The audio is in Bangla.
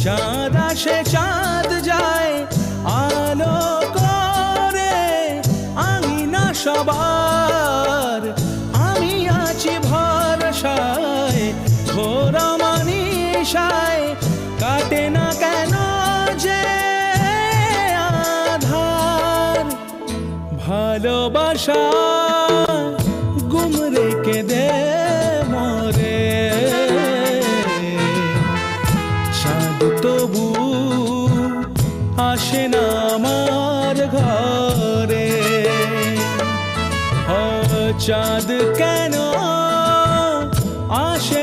চাঁদ আসে চাঁদ যায় আলো করে আঙিনা সবার, আমি আছি ভরসায় ঘোর মানিসায়, কাটে না কেন যে আধার। ভালোবাসা গুম রেখে দে মরে, চাঁদ তবু আসে না আমার ঘরে। চাঁদ কেন আসে